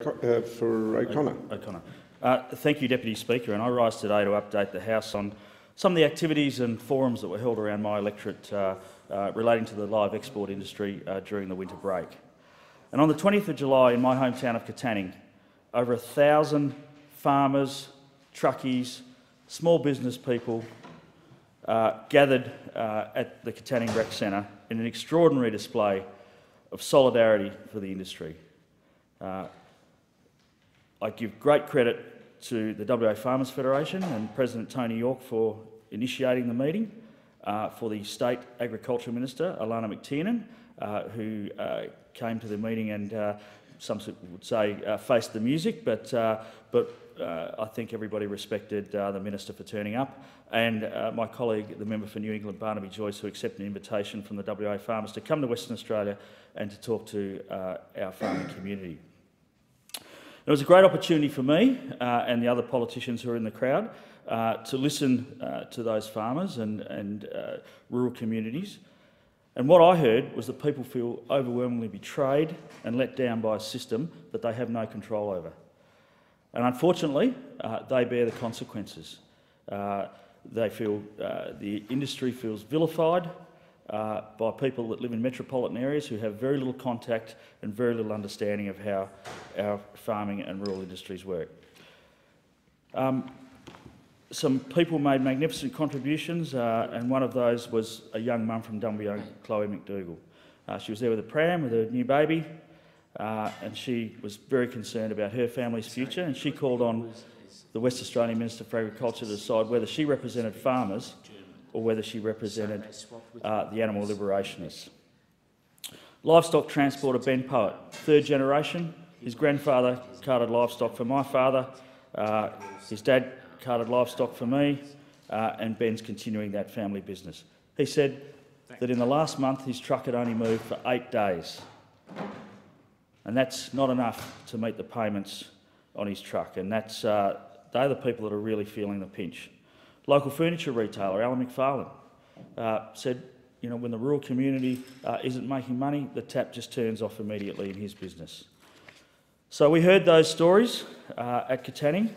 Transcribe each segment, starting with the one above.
For O'Connor. Thank you, Deputy Speaker, and I rise today to update the House on some of the activities and forums that were held around my electorate relating to the live export industry during the winter break. And on the 20th of July in my hometown of Katanning, over 1,000 farmers, truckies, small business people gathered at the Katanning Rec Centre in an extraordinary display of solidarity for the industry. I give great credit to the WA Farmers Federation and President Tony York for initiating the meeting, for the State Agriculture Minister, Alana McTiernan, who came to the meeting and some would say faced the music, but I think everybody respected the Minister for turning up, and my colleague, the member for New England, Barnaby Joyce, who accepted an invitation from the WA farmers to come to Western Australia and to talk to our farming community. It was a great opportunity for me and the other politicians who are in the crowd to listen to those farmers and rural communities. And what I heard was that people feel overwhelmingly betrayed and let down by a system that they have no control over. And unfortunately, they bear the consequences. They feel the industry feels vilified by people that live in metropolitan areas who have very little contact and very little understanding of how our farming and rural industries work. Some people made magnificent contributions, and one of those was a young mum from Dumbarton, Chloe McDougall. She was there with a pram with her new baby, and she was very concerned about her family's future, and she called on the West Australian Minister for Agriculture to decide whether she represented farmers or whether she represented the animal liberationists. Livestock transporter Ben Poet, third generation. His grandfather carted livestock for my father, his dad carted livestock for me, and Ben's continuing that family business. He said that in the last month his truck had only moved for 8 days, and that's not enough to meet the payments on his truck, and that's, they're the people that are really feeling the pinch. Local furniture retailer Alan McFarlane said, you know, when the rural community isn't making money, the tap just turns off immediately in his business. So we heard those stories at Katanning,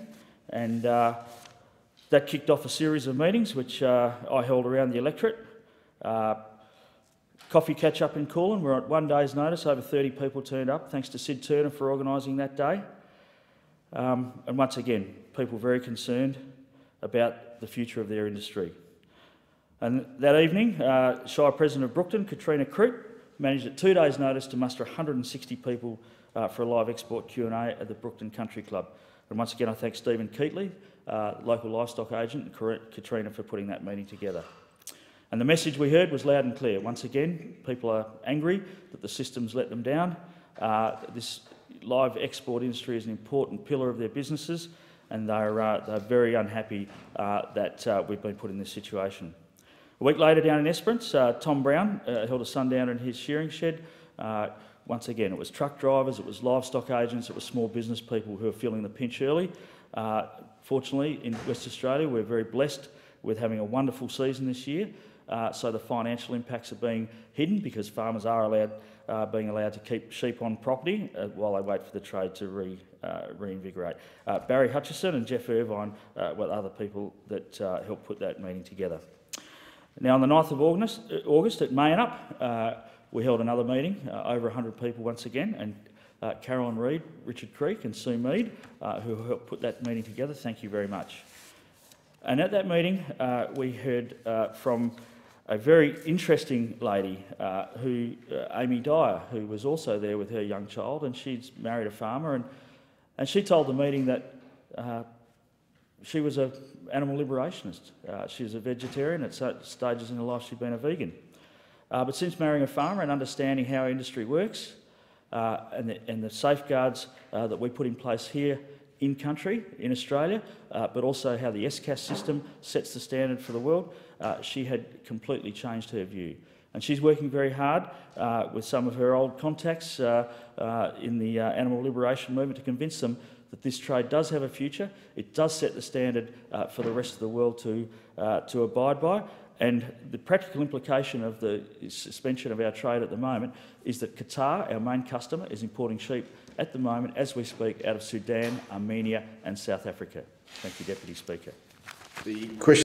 and that kicked off a series of meetings which I held around the electorate. Coffee catch-up in Coolin, where at one day's notice over 30 people turned up, thanks to Sid Turner for organising that day. And once again, people very concerned about the future of their industry. And that evening, Shire President of Brookton, Katrina Crute, managed at 2 days' notice to muster 160 people for a live export Q&A at the Brookton Country Club. And once again, I thank Stephen Keatley, local livestock agent, and Katrina for putting that meeting together. And the message we heard was loud and clear. Once again, people are angry that the system's let them down. This live export industry is an important pillar of their businesses, and they're very unhappy that we've been put in this situation. A week later, down in Esperance, Tom Brown held a sundowner in his shearing shed. Once again, it was truck drivers, it was livestock agents, it was small business people who are feeling the pinch early. Fortunately, in West Australia, we're very blessed with having a wonderful season this year, so the financial impacts are being hidden because farmers are being allowed to keep sheep on property while they wait for the trade to reinvigorate. Barry Hutchison and Jeff Irvine were other people that helped put that meeting together. Now, on the 9th of August at Mayanup, we held another meeting, over 100 people once again, and Carolyn Reid, Richard Creek and Sue Mead, who helped put that meeting together. Thank you very much. And at that meeting, we heard from a very interesting lady, Amy Dyer, who was also there with her young child, and she's married a farmer, and she told the meeting that she was an animal liberationist. She was a vegetarian. At certain stages in her life she'd been a vegan. But since marrying a farmer and understanding how our industry works and the safeguards that we put in place here in country, in Australia, but also how the SCAS system sets the standard for the world, she had completely changed her view. And she's working very hard with some of her old contacts in the animal liberation movement to convince them that this trade does have a future. It does set the standard for the rest of the world to abide by. And the practical implication of the suspension of our trade at the moment is that Qatar, our main customer, is importing sheep at the moment, as we speak, out of Sudan, Armenia and South Africa. Thank you, Deputy Speaker. The question